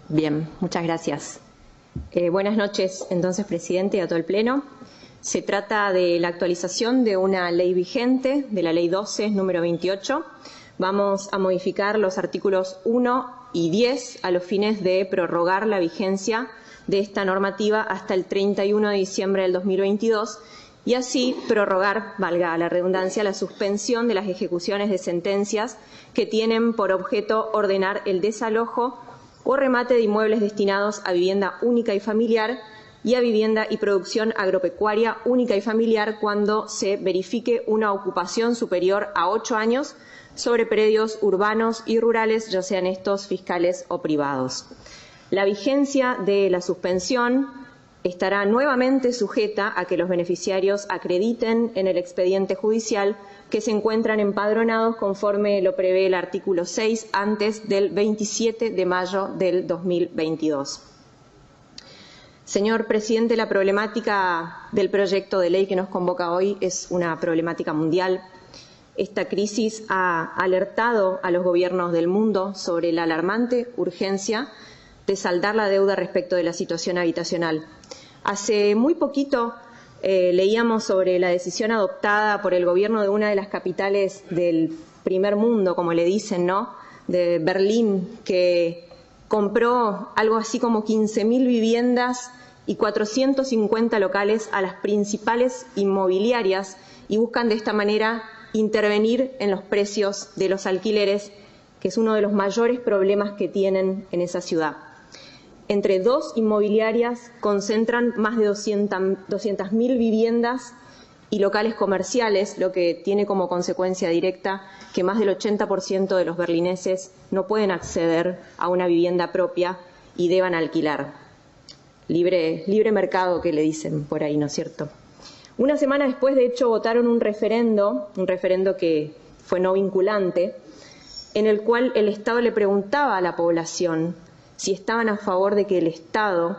Bien, muchas gracias. Buenas noches, entonces, presidente, y a todo el Pleno. Se trata de la actualización de una ley vigente, de la Ley 12, número 28. Vamos a modificar los artículos 1 y 10 a los fines de prorrogar la vigencia de esta normativa hasta el 31 de diciembre del 2022 y así prorrogar, valga la redundancia, la suspensión de las ejecuciones de sentencias que tienen por objeto ordenar el desalojo o remate de inmuebles destinados a vivienda única y familiar y a vivienda y producción agropecuaria única y familiar cuando se verifique una ocupación superior a 8 años sobre predios urbanos y rurales, ya sean estos fiscales o privados. La vigencia de la suspensión estará nuevamente sujeta a que los beneficiarios acrediten en el expediente judicial que se encuentran empadronados conforme lo prevé el artículo 6 antes del 27 de mayo del 2022. Señor presidente, la problemática del proyecto de ley que nos convoca hoy es una problemática mundial. Esta crisis ha alertado a los gobiernos del mundo sobre la alarmante urgencia de saldar la deuda respecto de la situación habitacional. Hace muy poquito leíamos sobre la decisión adoptada por el gobierno de una de las capitales del primer mundo, como le dicen, ¿no?, de Berlín, que compró algo así como 15.000 viviendas y 450 locales a las principales inmobiliarias y buscan de esta manera intervenir en los precios de los alquileres, que es uno de los mayores problemas que tienen en esa ciudad. Entre dos inmobiliarias concentran más de 200.000 viviendas y locales comerciales, lo que tiene como consecuencia directa que más del 80% de los berlineses no pueden acceder a una vivienda propia y deban alquilar. Libre mercado, que le dicen por ahí, ¿no es cierto? Una semana después, de hecho, votaron un referendo que fue no vinculante, en el cual el Estado le preguntaba a la población si estaban a favor de que el Estado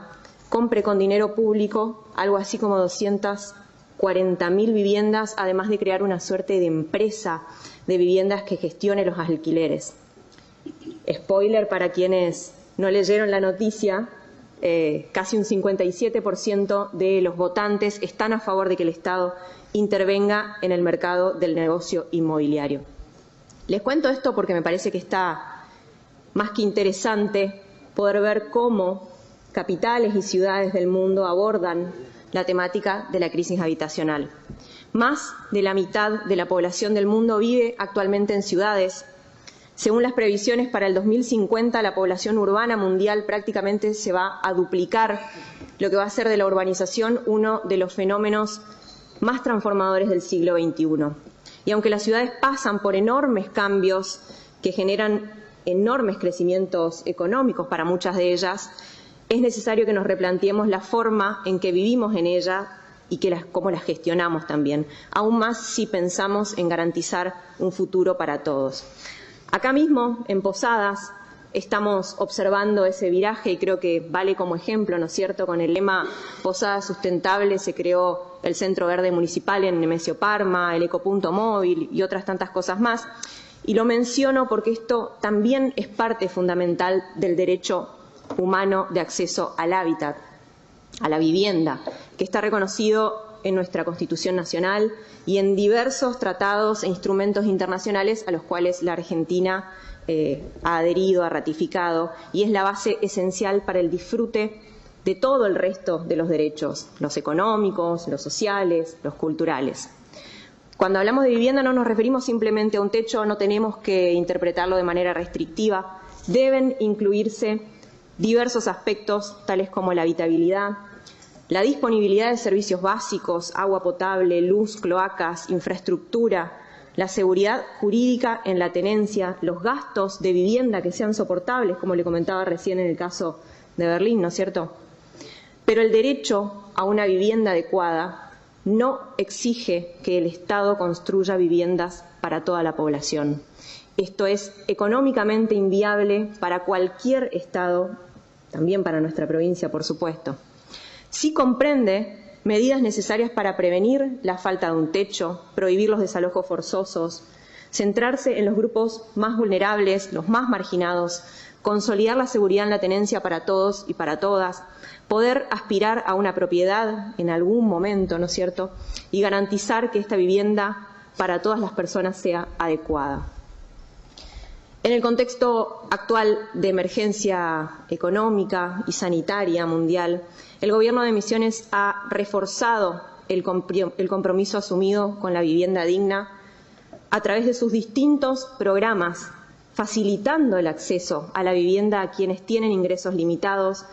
compre con dinero público algo así como 240.000 viviendas, además de crear una suerte de empresa de viviendas que gestione los alquileres. Spoiler para quienes no leyeron la noticia, casi un 57% de los votantes están a favor de que el Estado intervenga en el mercado del negocio inmobiliario. Les cuento esto porque me parece que está más que interesante poder ver cómo capitales y ciudades del mundo abordan la temática de la crisis habitacional. Más de la mitad de la población del mundo vive actualmente en ciudades. Según las previsiones para el 2050, la población urbana mundial prácticamente se va a duplicar, lo que va a hacer de la urbanización uno de los fenómenos más transformadores del siglo XXI. Y aunque las ciudades pasan por enormes cambios que generan enormes crecimientos económicos para muchas de ellas, es necesario que nos replanteemos la forma en que vivimos en ella y cómo las gestionamos también, aún más si pensamos en garantizar un futuro para todos. Acá mismo, en Posadas, estamos observando ese viraje y creo que vale como ejemplo, ¿no es cierto? Con el lema Posadas Sustentable se creó el Centro Verde Municipal en Nemesio Parma, el Ecopunto Móvil y otras tantas cosas más. Y lo menciono porque esto también es parte fundamental del derecho humano de acceso al hábitat, a la vivienda, que está reconocido en nuestra Constitución Nacional y en diversos tratados e instrumentos internacionales a los cuales la Argentina ha adherido, ha ratificado, y es la base esencial para el disfrute de todo el resto de los derechos, los económicos, los sociales, los culturales. Cuando hablamos de vivienda no nos referimos simplemente a un techo, no tenemos que interpretarlo de manera restrictiva. Deben incluirse diversos aspectos, tales como la habitabilidad, la disponibilidad de servicios básicos, agua potable, luz, cloacas, infraestructura, la seguridad jurídica en la tenencia, los gastos de vivienda que sean soportables, como le comentaba recién en el caso de Berlín, ¿no es cierto? Pero el derecho a una vivienda adecuada no exige que el Estado construya viviendas para toda la población. Esto es económicamente inviable para cualquier Estado, también para nuestra provincia, por supuesto. Sí comprende medidas necesarias para prevenir la falta de un techo, prohibir los desalojos forzosos, centrarse en los grupos más vulnerables, los más marginados, consolidar la seguridad en la tenencia para todos y para todas, poder aspirar a una propiedad en algún momento, ¿no es cierto?, y garantizar que esta vivienda para todas las personas sea adecuada. En el contexto actual de emergencia económica y sanitaria mundial, el Gobierno de Misiones ha reforzado el compromiso asumido con la vivienda digna a través de sus distintos programas, facilitando el acceso a la vivienda a quienes tienen ingresos limitados,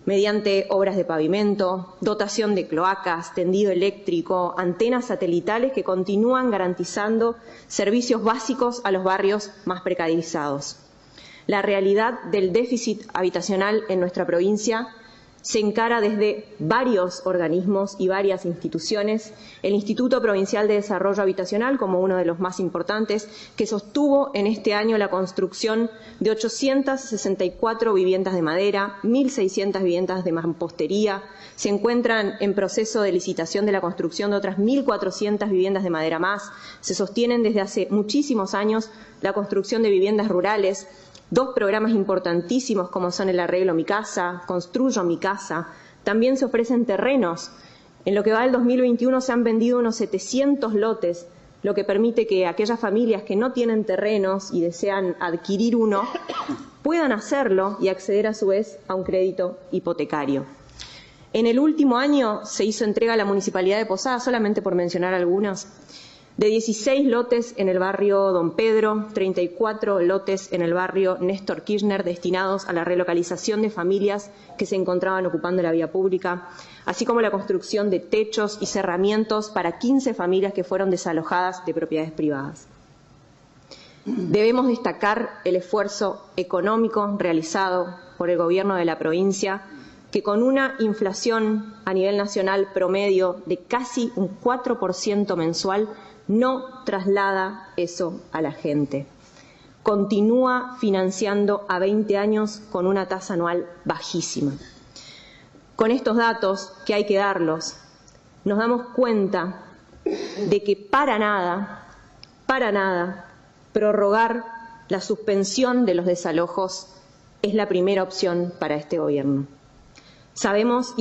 mediante obras de pavimento, dotación de cloacas, tendido eléctrico, antenas satelitales que continúan garantizando servicios básicos a los barrios más precarizados. La realidad del déficit habitacional en nuestra provincia se encara desde varios organismos y varias instituciones. El Instituto Provincial de Desarrollo Habitacional, como uno de los más importantes, que sostuvo en este año la construcción de 864 viviendas de madera, 1.600 viviendas de mampostería. Se encuentran en proceso de licitación de la construcción de otras 1.400 viviendas de madera más. Se sostienen desde hace muchísimos años la construcción de viviendas rurales. Dos programas importantísimos como son el arreglo Mi Casa, Construyo Mi Casa. También se ofrecen terrenos. En lo que va del 2021 se han vendido unos 700 lotes, lo que permite que aquellas familias que no tienen terrenos y desean adquirir uno puedan hacerlo y acceder a su vez a un crédito hipotecario. En el último año se hizo entrega a la Municipalidad de Posadas, solamente por mencionar algunos, de 16 lotes en el barrio Don Pedro, 34 lotes en el barrio Néstor Kirchner destinados a la relocalización de familias que se encontraban ocupando la vía pública, así como la construcción de techos y cerramientos para 15 familias que fueron desalojadas de propiedades privadas. Debemos destacar el esfuerzo económico realizado por el Gobierno de la provincia, que con una inflación a nivel nacional promedio de casi un 4% mensual, no traslada eso a la gente. Continúa financiando a 20 años con una tasa anual bajísima. Con estos datos, que hay que darlos, nos damos cuenta de que para nada, prorrogar la suspensión de los desalojos es la primera opción para este Gobierno. Sabemos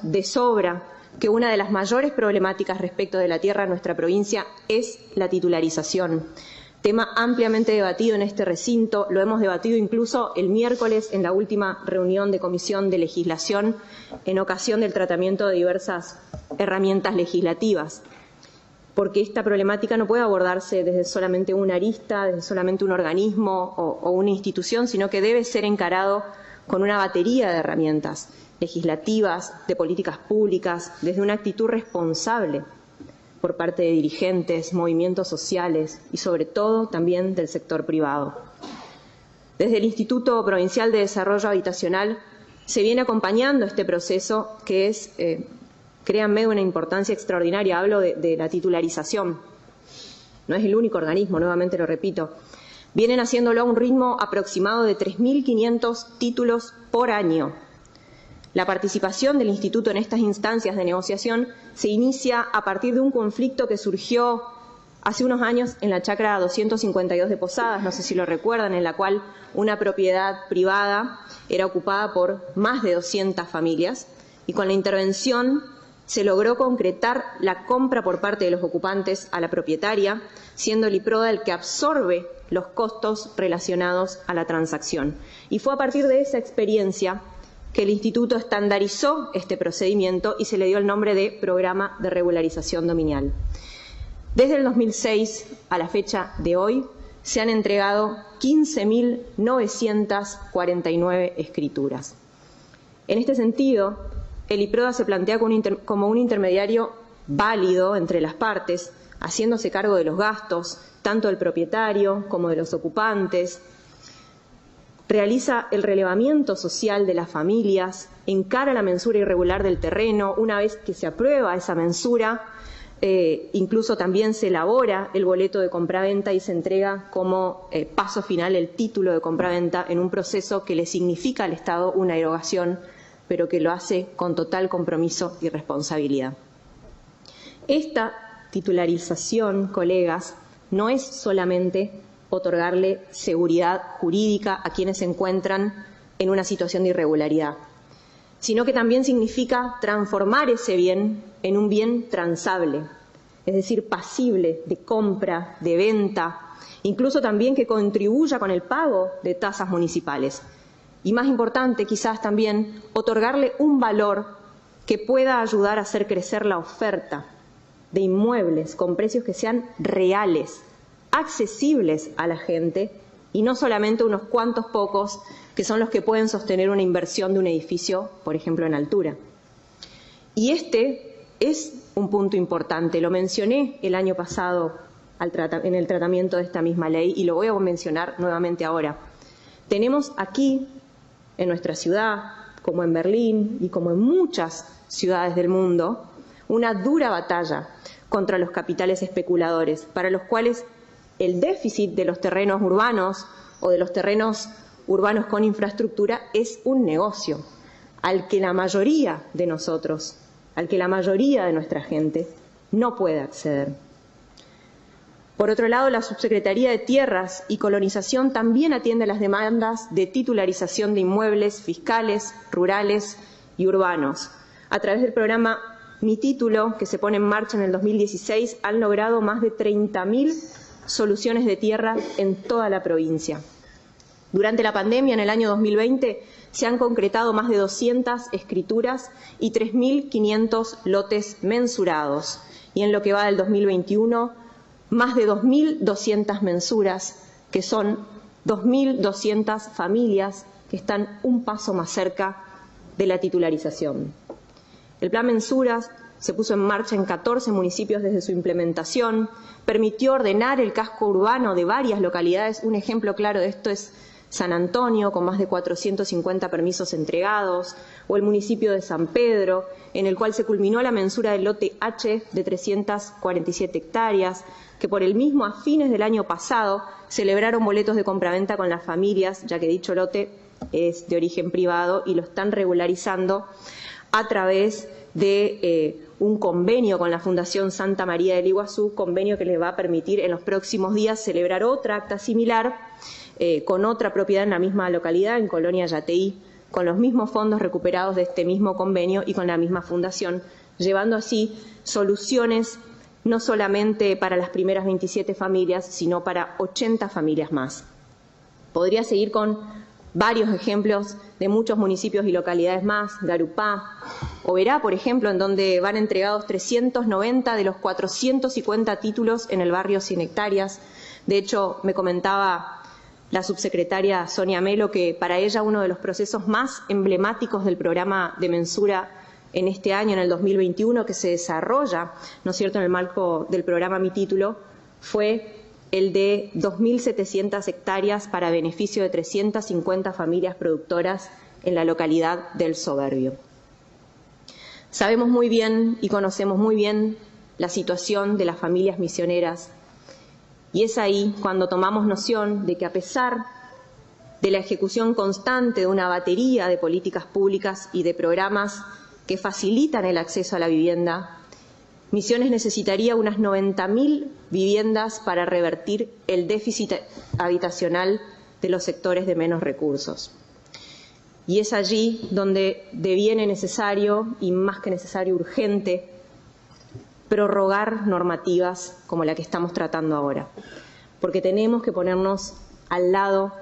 de sobra que una de las mayores problemáticas respecto de la tierra en nuestra provincia es la titularización, tema ampliamente debatido en este recinto. Lo hemos debatido incluso el miércoles en la última reunión de Comisión de Legislación en ocasión del tratamiento de diversas herramientas legislativas, porque esta problemática no puede abordarse desde solamente una arista, desde solamente un organismo o una institución, sino que debe ser encarado con una batería de herramientas legislativas, de políticas públicas, desde una actitud responsable por parte de dirigentes, movimientos sociales y sobre todo también del sector privado. Desde el Instituto Provincial de Desarrollo Habitacional se viene acompañando este proceso que es, créanme, de una importancia extraordinaria. Hablo de la titularización. No es el único organismo, nuevamente lo repito. Vienen haciéndolo a un ritmo aproximado de 3.500 títulos por año. La participación del Instituto en estas instancias de negociación se inicia a partir de un conflicto que surgió hace unos años en la chacra 252 de Posadas, no sé si lo recuerdan, en la cual una propiedad privada era ocupada por más de 200 familias y con la intervención se logró concretar la compra por parte de los ocupantes a la propietaria, siendo el IPRODA el que absorbe los costos relacionados a la transacción. Y fue a partir de esa experiencia que el Instituto estandarizó este procedimiento y se le dio el nombre de Programa de Regularización Dominial. Desde el 2006 a la fecha de hoy se han entregado 15.949 escrituras. En este sentido, el IPRODA se plantea como un intermediario válido entre las partes, haciéndose cargo de los gastos, tanto del propietario como de los ocupantes. Realiza el relevamiento social de las familias, encara la mensura irregular del terreno. Una vez que se aprueba esa mensura, incluso también se elabora el boleto de compraventa y se entrega como paso final el título de compraventa en un proceso que le significa al Estado una erogación, pero que lo hace con total compromiso y responsabilidad. Esta titularización, colegas, no es solamente otorgarle seguridad jurídica a quienes se encuentran en una situación de irregularidad, sino que también significa transformar ese bien en un bien transable, es decir, pasible de compra, de venta, incluso también que contribuya con el pago de tasas municipales. Y más importante, quizás también, otorgarle un valor que pueda ayudar a hacer crecer la oferta de inmuebles con precios que sean reales, accesibles a la gente y no solamente unos cuantos pocos que son los que pueden sostener una inversión de un edificio, por ejemplo, en altura. Y este es un punto importante, lo mencioné el año pasado en el tratamiento de esta misma ley y lo voy a mencionar nuevamente ahora. Tenemos aquí, en nuestra ciudad, como en Berlín y como en muchas ciudades del mundo, una dura batalla contra los capitales especuladores, para los cuales el déficit de los terrenos urbanos o de los terrenos urbanos con infraestructura es un negocio al que la mayoría de nosotros, al que la mayoría de nuestra gente no puede acceder. Por otro lado, la Subsecretaría de Tierras y Colonización también atiende las demandas de titularización de inmuebles fiscales, rurales y urbanos. A través del programa Mi Título, que se pone en marcha en el 2016, han logrado más de 30.000 soluciones de tierra en toda la provincia. Durante la pandemia, en el año 2020, se han concretado más de 200 escrituras y 3.500 lotes mensurados. Y en lo que va del 2021, más de 2.200 mensuras, que son 2.200 familias que están un paso más cerca de la titularización. El Plan Mensuras se puso en marcha en 14 municipios desde su implementación, permitió ordenar el casco urbano de varias localidades. Un ejemplo claro de esto es San Antonio, con más de 450 permisos entregados, o el municipio de San Pedro, en el cual se culminó la mensura del lote H de 347 hectáreas, que por el mismo a fines del año pasado celebraron boletos de compraventa con las familias, ya que dicho lote es de origen privado y lo están regularizando a través de un convenio con la Fundación Santa María del Iguazú, convenio que les va a permitir en los próximos días celebrar otra acta similar con otra propiedad en la misma localidad, en Colonia Yateí, con los mismos fondos recuperados de este mismo convenio y con la misma fundación, llevando así soluciones no solamente para las primeras 27 familias, sino para 80 familias más. Podría seguir con varios ejemplos de muchos municipios y localidades más, Garupá, Oberá, por ejemplo, en donde van entregados 390 de los 450 títulos en el barrio 100 hectáreas. De hecho, me comentaba la subsecretaria Sonia Melo que para ella uno de los procesos más emblemáticos del programa de mensura en este año, en el 2021, que se desarrolla, ¿no es cierto?, en el marco del programa Mi Título, fue el de 2.700 hectáreas para beneficio de 350 familias productoras en la localidad del Soberbio. Sabemos muy bien y conocemos muy bien la situación de las familias misioneras y es ahí cuando tomamos noción de que a pesar de la ejecución constante de una batería de políticas públicas y de programas que facilitan el acceso a la vivienda, Misiones necesitaría unas 90.000 viviendas para revertir el déficit habitacional de los sectores de menos recursos. Y es allí donde deviene necesario, y más que necesario, urgente, prorrogar normativas como la que estamos tratando ahora, porque tenemos que ponernos al lado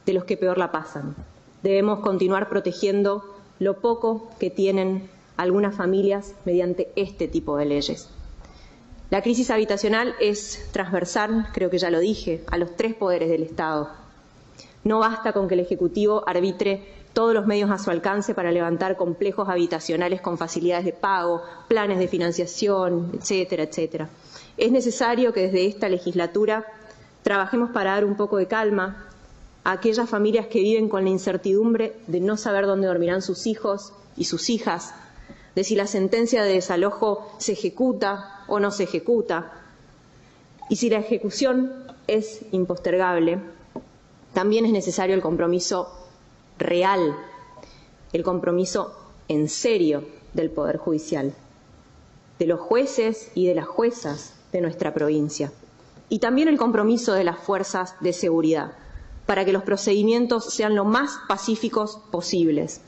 de los que peor la pasan. Debemos continuar protegiendo lo poco que tienen algunas familias mediante este tipo de leyes. La crisis habitacional es transversal, creo que ya lo dije, a los 3 poderes del Estado. No basta con que el Ejecutivo arbitre todos los medios a su alcance para levantar complejos habitacionales con facilidades de pago, planes de financiación, etcétera, etcétera. Es necesario que desde esta legislatura trabajemos para dar un poco de calma a aquellas familias que viven con la incertidumbre de no saber dónde dormirán sus hijos y sus hijas, de si la sentencia de desalojo se ejecuta o no se ejecuta. Y si la ejecución es impostergable, también es necesario el compromiso real, el compromiso en serio del Poder Judicial, de los jueces y de las juezas de nuestra provincia, y también el compromiso de las fuerzas de seguridad para que los procedimientos sean lo más pacíficos posibles.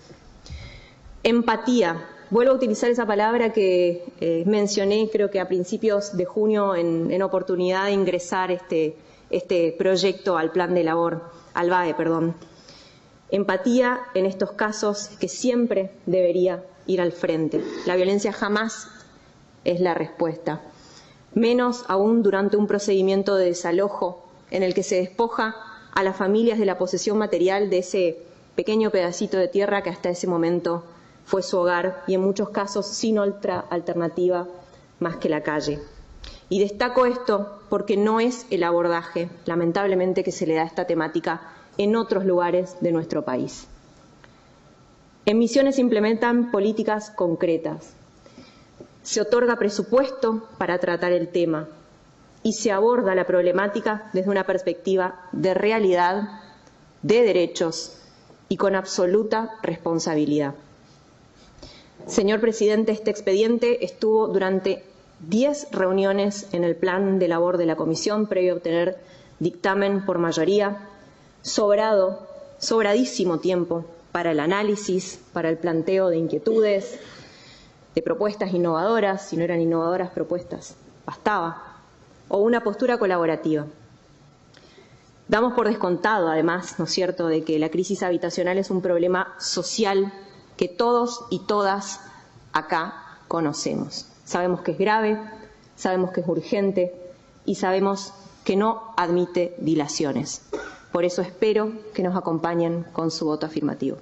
Empatía. Vuelvo a utilizar esa palabra que mencioné, creo que a principios de junio, en oportunidad de ingresar este proyecto al plan de labor, al BAE, perdón. Empatía en estos casos que siempre debería ir al frente. La violencia jamás es la respuesta, menos aún durante un procedimiento de desalojo en el que se despoja a las familias de la posesión material de ese pequeño pedacito de tierra que hasta ese momento fue su hogar y en muchos casos sin otra alternativa más que la calle. Y destaco esto porque no es el abordaje, lamentablemente, que se le da a esta temática en otros lugares de nuestro país. En Misiones se implementan políticas concretas, se otorga presupuesto para tratar el tema y se aborda la problemática desde una perspectiva de realidad, de derechos y con absoluta responsabilidad. Señor presidente, este expediente estuvo durante 10 reuniones en el plan de labor de la Comisión previo a obtener dictamen por mayoría, sobradísimo tiempo para el análisis, para el planteo de inquietudes, de propuestas innovadoras, si no eran innovadoras propuestas, bastaba, o una postura colaborativa. Damos por descontado, además, ¿no es cierto?, de que la crisis habitacional es un problema social que todos y todas acá conocemos. Sabemos que es grave, sabemos que es urgente y sabemos que no admite dilaciones. Por eso espero que nos acompañen con su voto afirmativo.